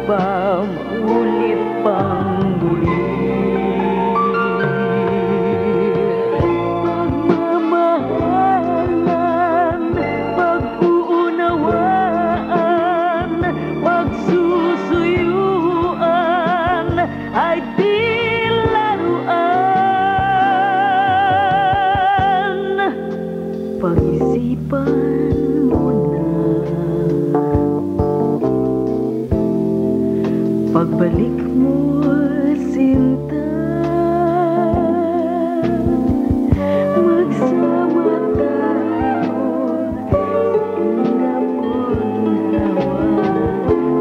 pa maulit pang muli. Pagmamahalan, pag-uunawaan, pagsusuyuan ay di laruan. Pag-isipan mo na, pagbalik mo sinta, magsama tayo sa hirap o ginhawa.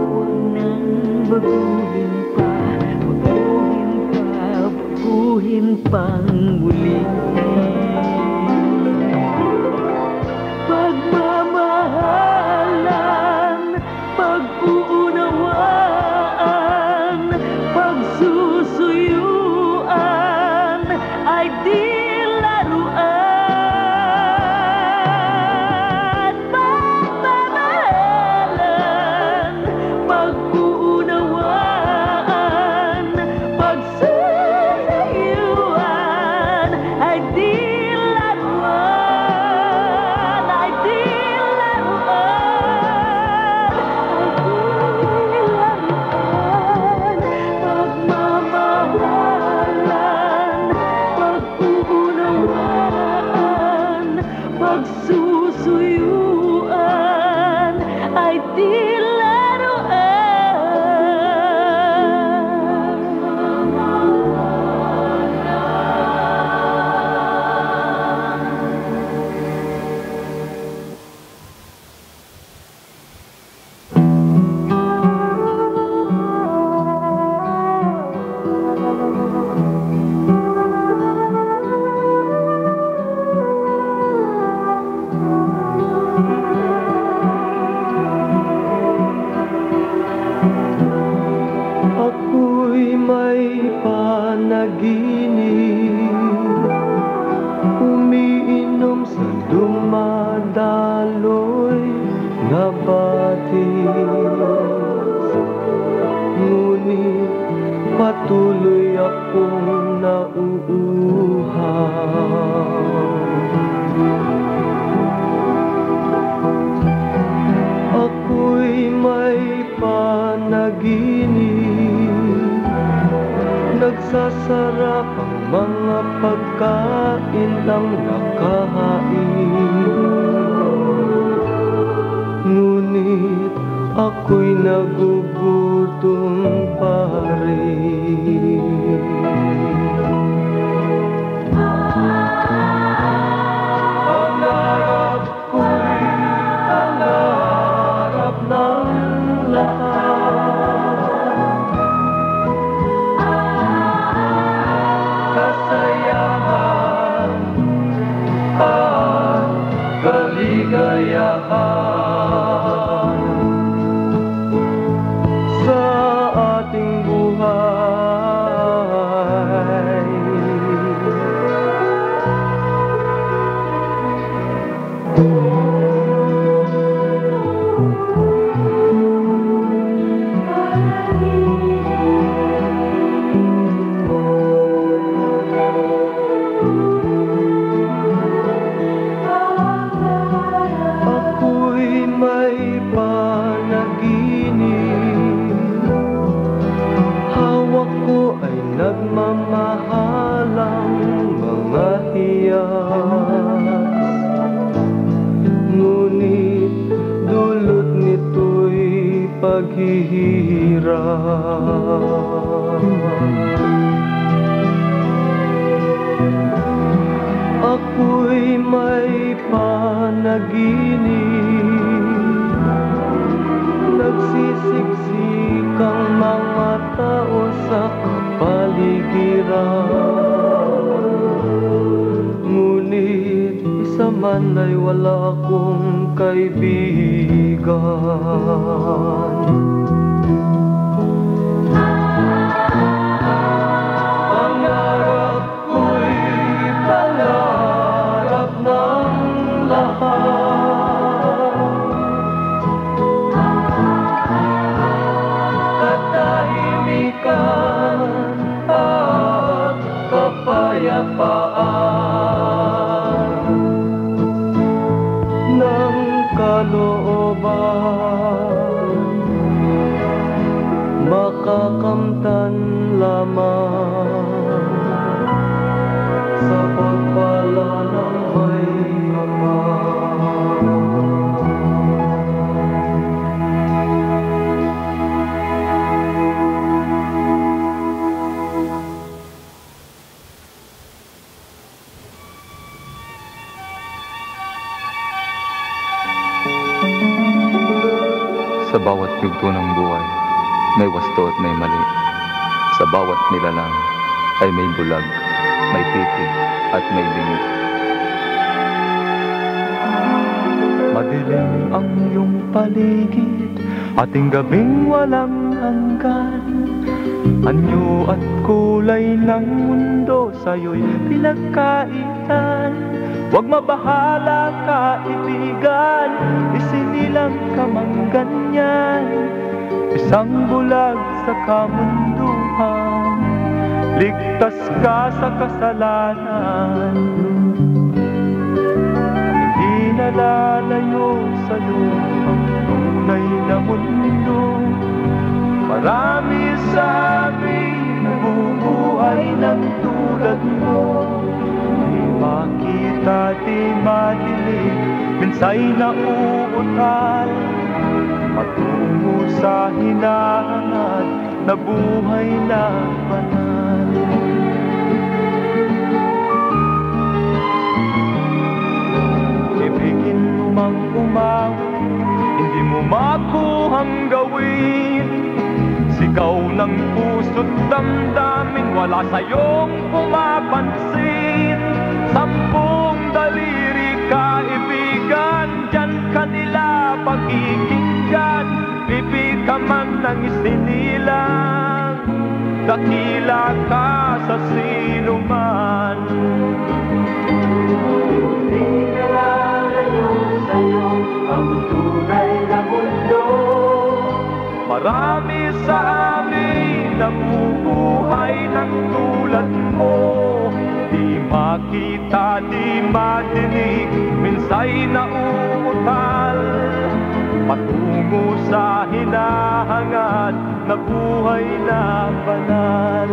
Huwag nang baguhin pa, baguhin pang muli. Pagmamahalan, pag-uunawaan, pagsusuyuan ay di laruan. Pagmamahalan, pag-uunawaan, pagsusuyuan ay di laruan, ay di laruan, pagmamahalan, pag-uunawaan, pagsusuyuan ay di ako'y may panaginip, umiinom sa dumadaloy na batis, ngunit patuloy akong nauuhaw. Ako'y may panaginip, nagsasarap ang mga pagkain ng nakahain, ngunit ako'y nagugutom pa rin. Pangarap ko'y pangarap ng lahat, kasayahan at kaligayahan sa ating buhay. Ako'y may panaginip, hawak ko ay nagmamahalang mga hiyas, ngunit dulot nito'y paghihirap. Ako'y may panaginip, nagsisiksikang mga tao sa kapaligiran, ngunit isa man ay wala akong kaibigan. Pangarap ko'y pangarap ng lahat, kapayapaan ng kalooban, makakamtan lamang sa pagpala ng may kapal. Sa bawat yugto ng buhay, may wasto at may mali. Sa bawat nilalang ay may bulag, may titig at may bingi. Madilim ang iyong paligid, ating gabing walang hanggan. Anyo at kulay ng mundo sa'yo'y pinagkaitan. Huwag mabahala kaibigan, isinilang ka mang ganyan. Isang bulag sa kamunduhan, ligtas ka sa kasalanan. Hindi nalalayo sa'yo ang tunay na mundo. Marami sa amin nabubuhay ng tulad mo. Di makita, di madilig, minsa'y nauutal. Patungo sa hinahangad na buhay na banal. Ibigin mo mang umawi, hindi mo makuhang gawin. Sigaw ng puso't damdamin, wala sa'yong pumapansin. Sampung daliri kaibigan, dyan kanila pagkikinggan. Pipi ka man ng isinilang, dakila ka sa sinuman. Hindi nalalayo sa'yo ang tunay na mundo. Marami sa amin nabubuhay ng tulad mo. Di makita, di madinig, minsa'y nauutal. Patungo sa hinahangad na buhay na banal.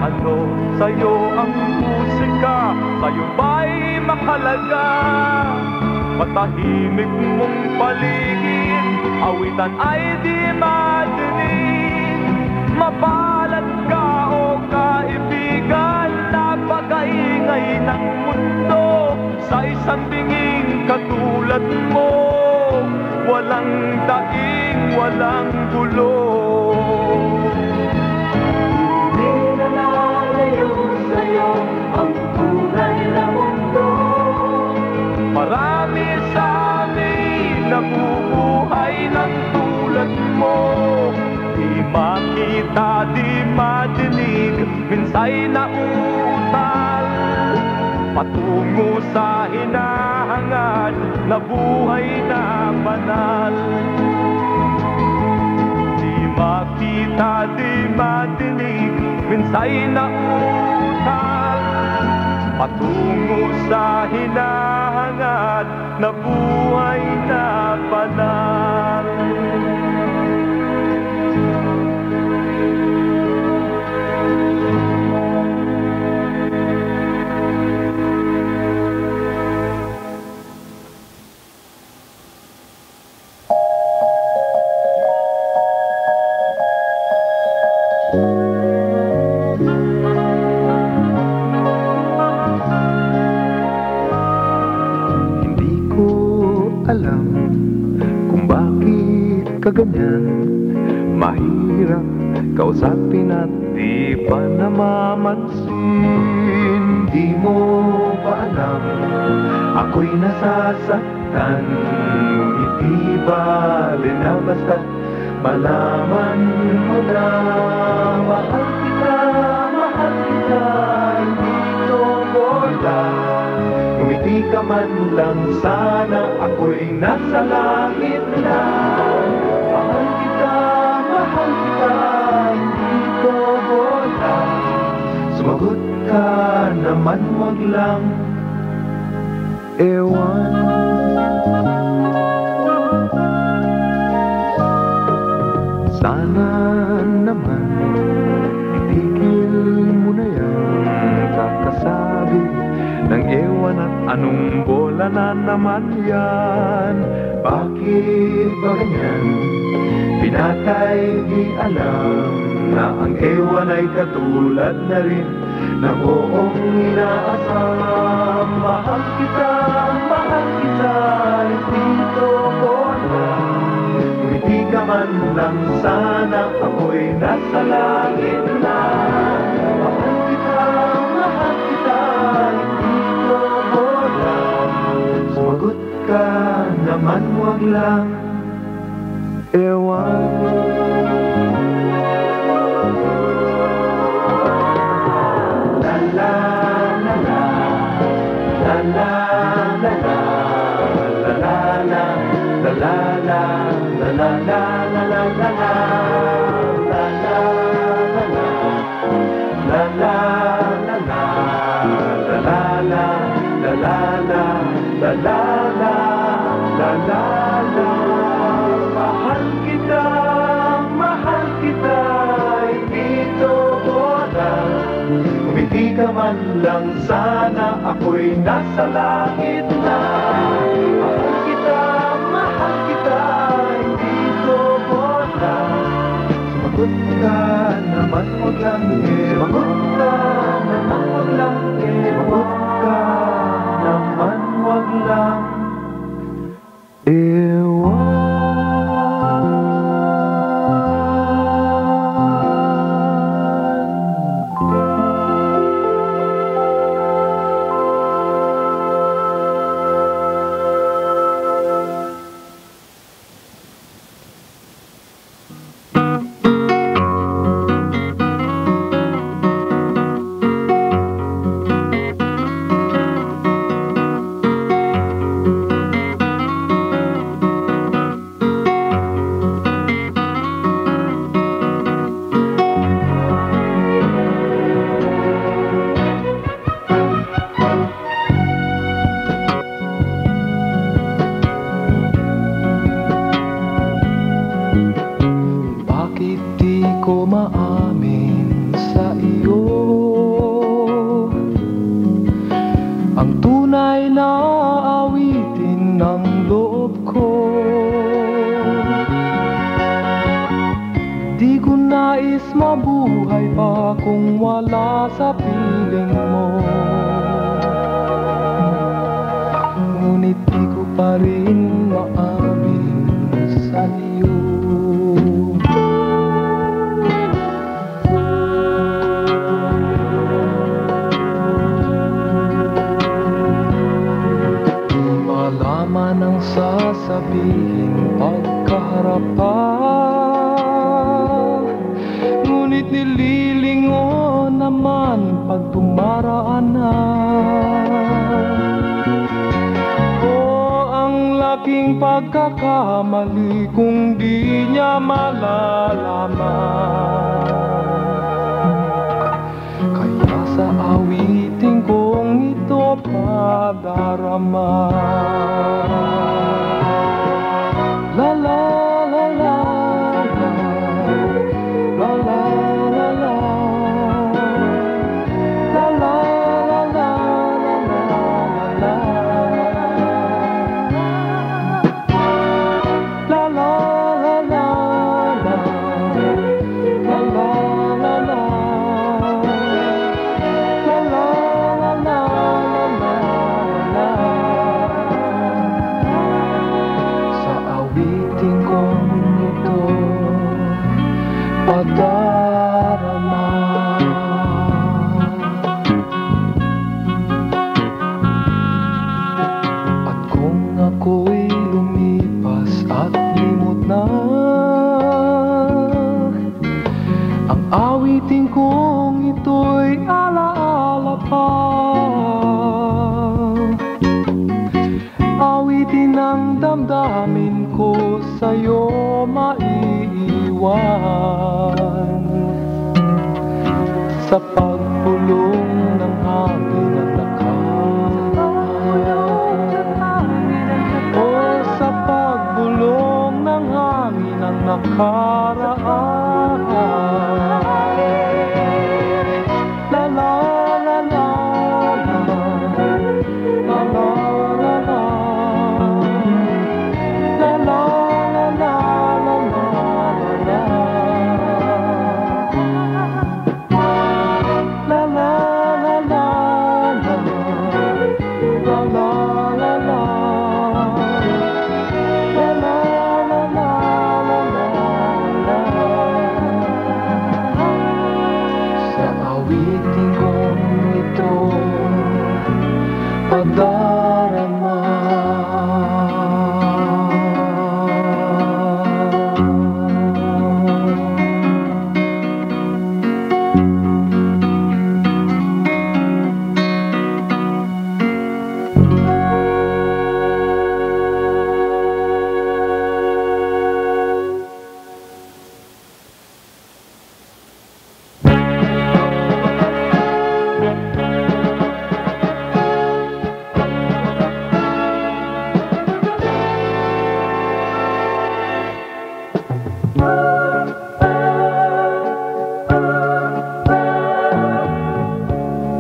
Ano sa'yo ang musika? Sa'yo ba'y makalaga? Matahimik mong paligid, awitan ay di madinig. Mapalad ka o kaibigan, napakaingay ng mundo. Sa isang binging katulad mo, walang daing, walang gulo. Sa'yo ang tunay na mundo. Marami sa amin nabubuhay ng tulad mo. Di makita, di madinig, minsa'y nauutal. Patungo sa hinahangad na buhay na banal. Di makita, di madinig, minsa'y nauutal. Patungo sa hinahangad na buhay na banal. Alam kung bakit kaganyan, mahirap kausapin at di pa namamansin. Di mo ba alam, ako'y nasasaktan, ngunit di bale na basta't malaman mo na mahal kita. man lang sana ako'y nasa langit na. Mahal kita, hindi ko bola. Sumagot ka naman, wag lang ewan. Sana naman itigil mo na yan, kakasabi ng ewan at anong bola na naman yan. Bakit ba ganyan? Pinatay di alam na ang ewan ay katulad na rin ng oong inaasam. Mahal kita, hindi ko bola. Kung hindi ka man lang sana ako'y nasa langit na. Mahal kita, hindi ko bola. Sumagot ka naman, wag lang ewan. La la la la, la la la la, la la la, la la la, la la la, la la la la, la la la la, la la la la, la la la, la la la, la la la, la la la. Mahal kita, hindi to bola. Kung hindi ka man lang sana ako'y nasa langit na. Mahal kita, hindi to bola. Sumagot ka naman, wag lang ewan. Sumagot ka naman, wag lang ewan. Sumagot ka naman, wag lang ewan. Pagkakamali kung di niya malalaman. Kaya sa awiting kong ito padarama. La la la la la, la la la la, la la la la, la la damdamin ko sa'yo maiiwan. Sa pagbulong ng hangin at o sa pagbulong ng hangin ang nakaraan. La la la la la, la la la la, la la la la la la, la la la la la, la la la la. Awitin kong ito pagdarama.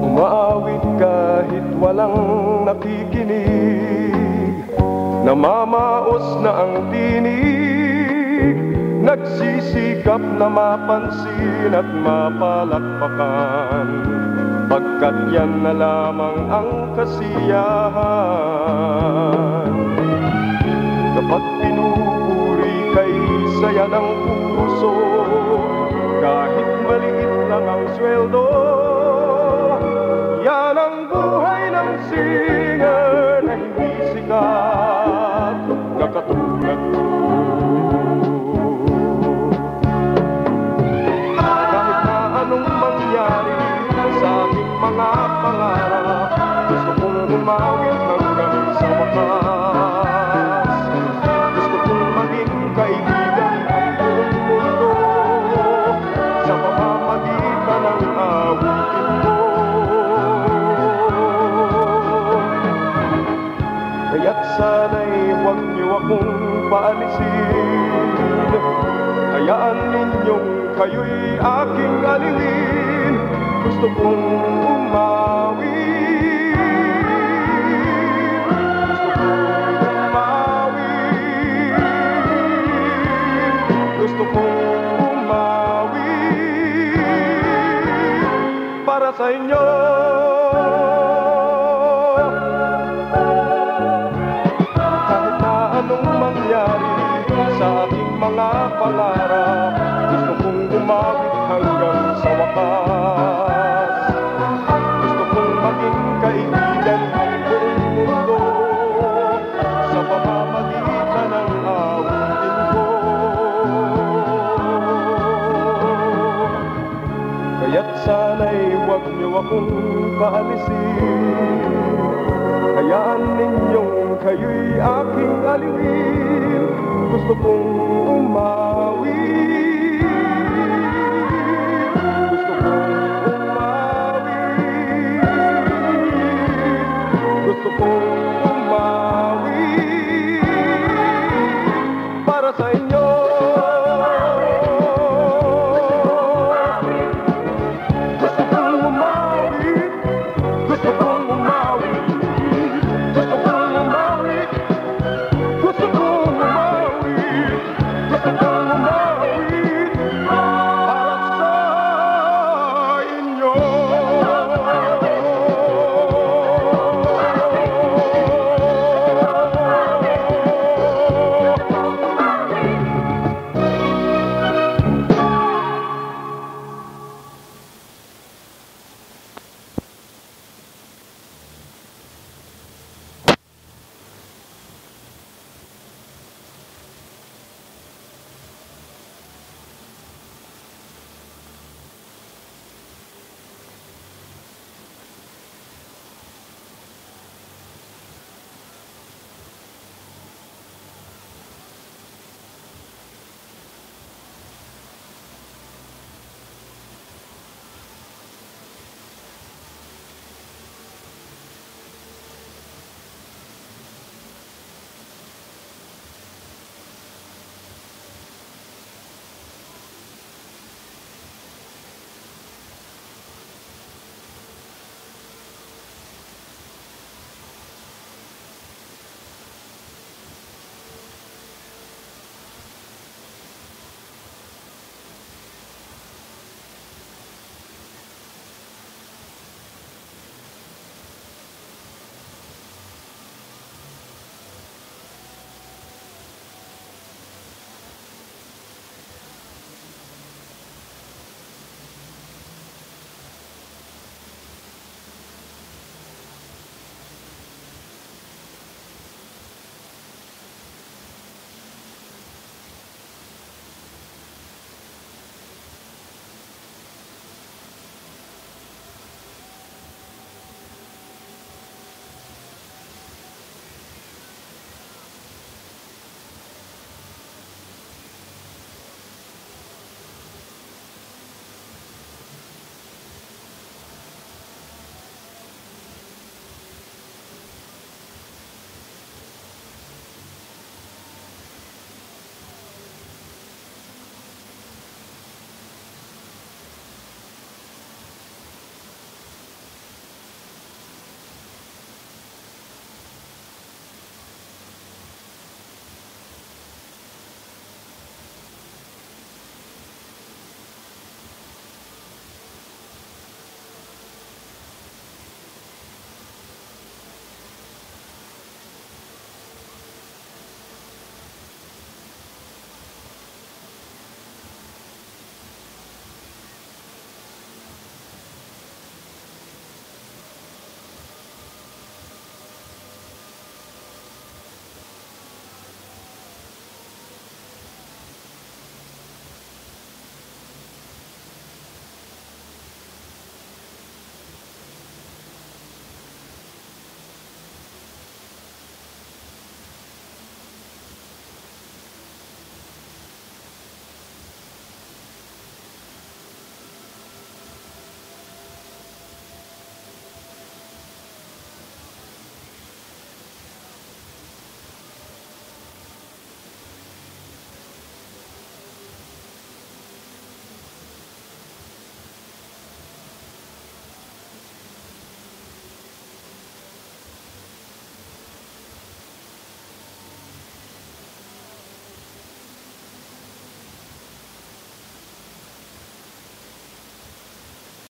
Umaawit kahit walang nakikinig, namamaos na ang tinig, nagsisikap na mapansin at mapalakpakan, pagkat yan na lamang ang kasiyahan. Kapag pinupuri kay saya ng puso, kahit maliit lang ang sweldo, yan ang buhay ng singer na hindi sikat na katulad ko. Kahit na anong mangyari sa aking mga pangarap, gusto kong umawit hanggang sa wakas. Gusto kong maging kaibigan ang buong mundo sa pamamagitan ng awitin ko. Kaya't sana'y huwag niyo akong paalisin, hayaan ninyong kayo'y aking alingin. Gusto kong umawit, gusto kong umawit, gusto kong umawit para sa inyo. Anong mangyari sa aking mga pangarap, gusto kong umawit hanggang sa wakas. Gusto kong maging kaibigan ang buong mundo sa pamamagitan ng awitin ko. Kaya't sana'y huwag niyo akong paalisin, hayaan ninyong kayo'y aking alingin. Gusto kong umawit,